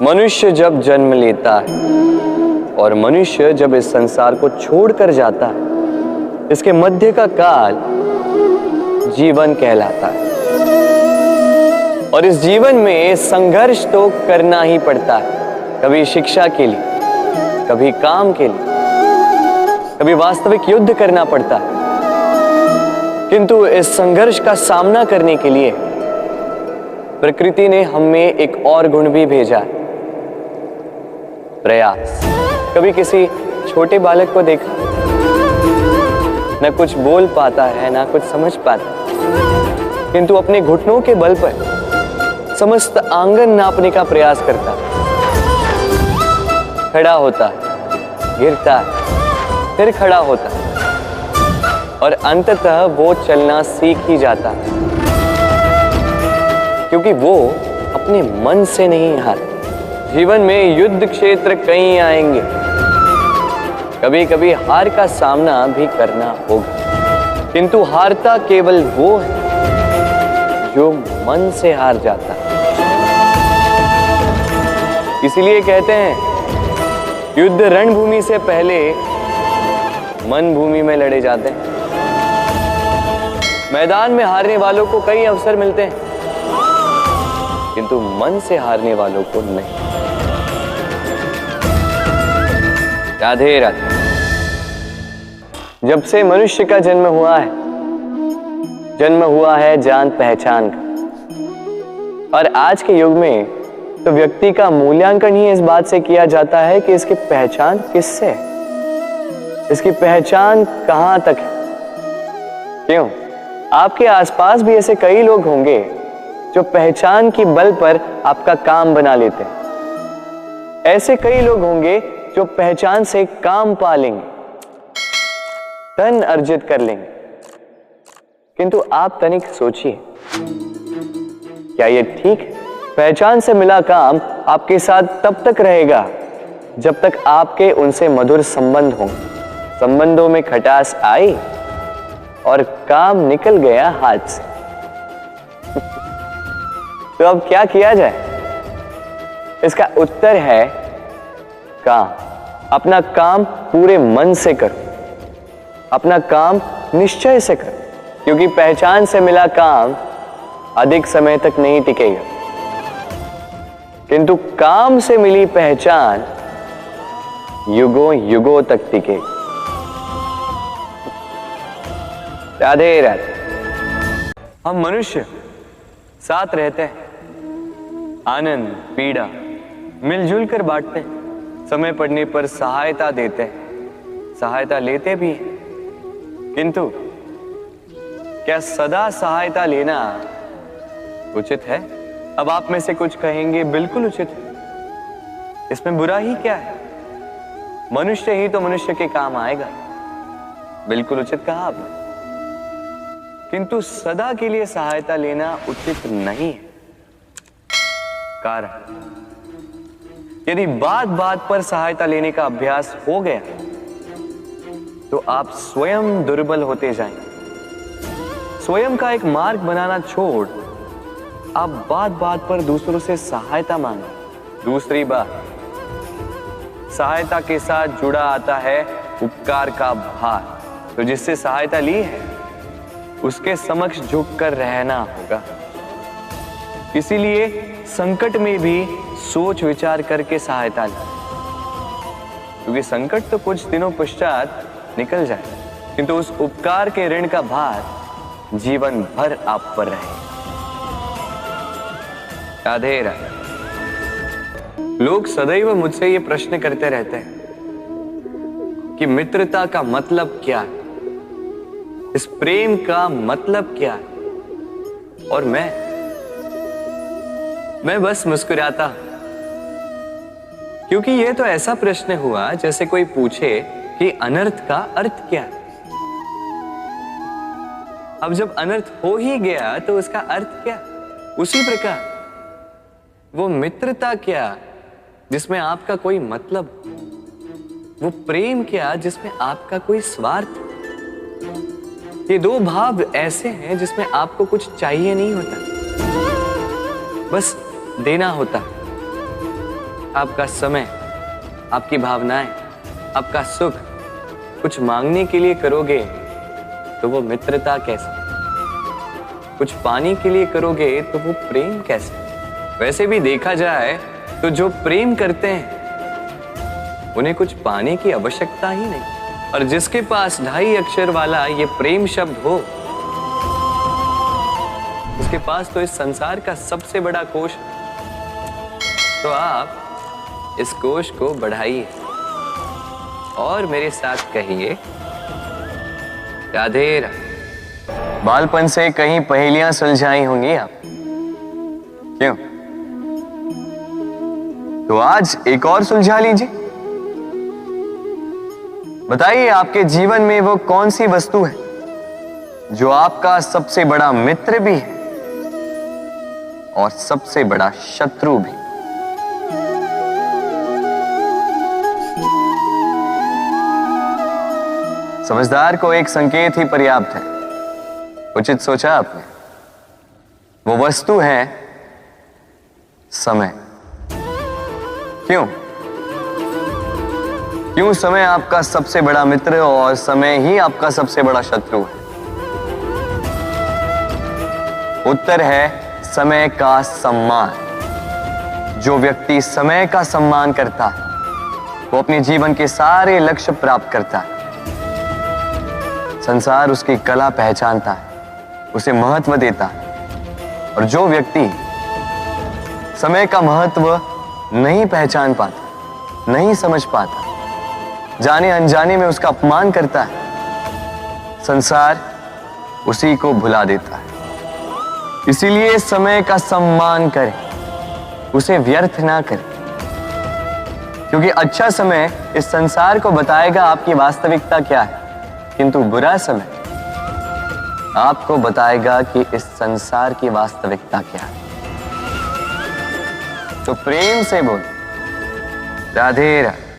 मनुष्य जब जन्म लेता है और मनुष्य जब इस संसार को छोड़कर जाता है, इसके मध्य का काल जीवन कहलाता है। और इस जीवन में संघर्ष तो करना ही पड़ता है, कभी शिक्षा के लिए, कभी काम के लिए, कभी वास्तविक युद्ध करना पड़ता है। किंतु इस संघर्ष का सामना करने के लिए प्रकृति ने हमें एक और गुण भी भेजा है, प्रयास। कभी किसी छोटे बालक को देखा, न कुछ बोल पाता है, ना कुछ समझ पाता, किंतु अपने घुटनों के बल पर समस्त आंगन नापने का प्रयास करता है। खड़ा होता है, गिरता है, फिर खड़ा होता है और अंततः वो चलना सीख ही जाता है, क्योंकि वो अपने मन से नहीं हारता। जीवन में युद्ध क्षेत्र कई आएंगे, कभी कभी हार का सामना भी करना होगा, किंतु हारता केवल वो है जो मन से हार जाता है। इसीलिए कहते हैं युद्ध रणभूमि से पहले मन भूमि में लड़े जाते हैं। मैदान में हारने वालों को कई अवसर मिलते हैं, किंतु मन से हारने वालों को नहीं। राधे राधे। जब से मनुष्य का जन्म हुआ है जान पहचान का। और आज के युग में तो व्यक्ति का मूल्यांकन ही इस बात से किया जाता है कि इसकी पहचान किससे है, इसकी पहचान कहां तक है। क्यों? आपके आसपास भी ऐसे कई लोग होंगे जो पहचान की बल पर आपका काम बना लेते हैं। ऐसे कई लोग होंगे जो पहचान से काम पा लेंगे, धन अर्जित कर लेंगे। किंतु आप तनिक सोचिए, क्या यह ठीक है? पहचान से मिला काम आपके साथ तब तक रहेगा जब तक आपके उनसे मधुर संबंध होंगे। संबंधों में खटास आई और काम निकल गया हाथ से। तो अब क्या किया जाए? इसका उत्तर है काम। अपना काम पूरे मन से करो, अपना काम निश्चय से करो, क्योंकि पहचान से मिला काम अधिक समय तक नहीं टिकेगा, किंतु काम से मिली पहचान युगों युगों तक टिकेगी। राधे राधे। हम मनुष्य साथ रहते हैं, आनंद पीड़ा मिलजुल कर बांटते हैं, समय पड़ने पर सहायता देते हैं, सहायता लेते भी हैं। किंतु क्या सदा सहायता लेना उचित है? अब आप में से कुछ कहेंगे बिल्कुल उचित है, इसमें बुरा ही क्या है? मनुष्य ही तो मनुष्य के काम आएगा। बिल्कुल उचित कहा आपने, किंतु सदा के लिए सहायता लेना उचित नहीं है। कारण, यदि बात बात पर सहायता लेने का अभ्यास हो गया तो आप स्वयं दुर्बल होते जाएंगे। स्वयं का एक मार्ग बनाना छोड़ आप बात बात पर दूसरों से सहायता मांगे। दूसरी बात, सहायता के साथ जुड़ा आता है उपकार का भार। तो जिससे सहायता ली है उसके समक्ष झुककर रहना होगा। इसीलिए संकट में भी सोच विचार करके सहायता लें, क्योंकि संकट तो कुछ दिनों पश्चात निकल जाए, किंतु उस उपकार के ऋण का भार जीवन भर आप पर रहे। राधे राधे। लोग सदैव मुझसे ये प्रश्न करते रहते हैं कि मित्रता का मतलब क्या है, इस प्रेम का मतलब क्या है, और मैं बस मुस्कुराता हूं, क्योंकि यह तो ऐसा प्रश्न हुआ जैसे कोई पूछे कि अनर्थ का अर्थ क्या है। अब जब अनर्थ हो ही गया तो उसका अर्थ क्या? उसी प्रकार वो मित्रता क्या जिसमें आपका कोई मतलब, वो प्रेम क्या जिसमें आपका कोई स्वार्थ। ये दो भाव ऐसे हैं जिसमें आपको कुछ चाहिए नहीं होता, बस देना होता है। आपका समय, आपकी भावनाएं, आपका सुख कुछ मांगने के लिए करोगे तो वो मित्रता कैसे? कुछ पाने के लिए करोगे तो वो प्रेम कैसे? वैसे भी देखा जाए तो जो प्रेम करते हैं उन्हें कुछ पाने की आवश्यकता ही नहीं, और जिसके पास 2.5 अक्षर वाला ये प्रेम शब्द हो उसके पास तो इस संसार का सबसे बड़ा कोश है। तो आप इस कोश को बढ़ाइए और मेरे साथ कहिए राधे राधे। बालपन से कहीं पहेलियां सुलझाई होंगी आप, क्यों? तो आज एक और सुलझा लीजिए। बताइए आपके जीवन में वो कौन सी वस्तु है जो आपका सबसे बड़ा मित्र भी है और सबसे बड़ा शत्रु भी? समझदार को एक संकेत ही पर्याप्त है। उचित सोचा आपने। वो वस्तु है समय। क्यों? क्यों समय आपका सबसे बड़ा मित्र और समय ही आपका सबसे बड़ा शत्रु है? उत्तर है समय का सम्मान। जो व्यक्ति समय का सम्मान करता है वो अपने जीवन के सारे लक्ष्य प्राप्त करता है। संसार उसकी कला पहचानता है, उसे महत्व देता है। और जो व्यक्ति समय का महत्व नहीं पहचान पाता, नहीं समझ पाता, जाने अनजाने में उसका अपमान करता है, संसार उसी को भुला देता है। इसीलिए समय का सम्मान करें, उसे व्यर्थ ना करें, क्योंकि अच्छा समय इस संसार को बताएगा आपकी वास्तविकता क्या है, किंतु बुरा समय आपको बताएगा कि इस संसार की वास्तविकता क्या है। तो प्रेम से बोल राधे राधे।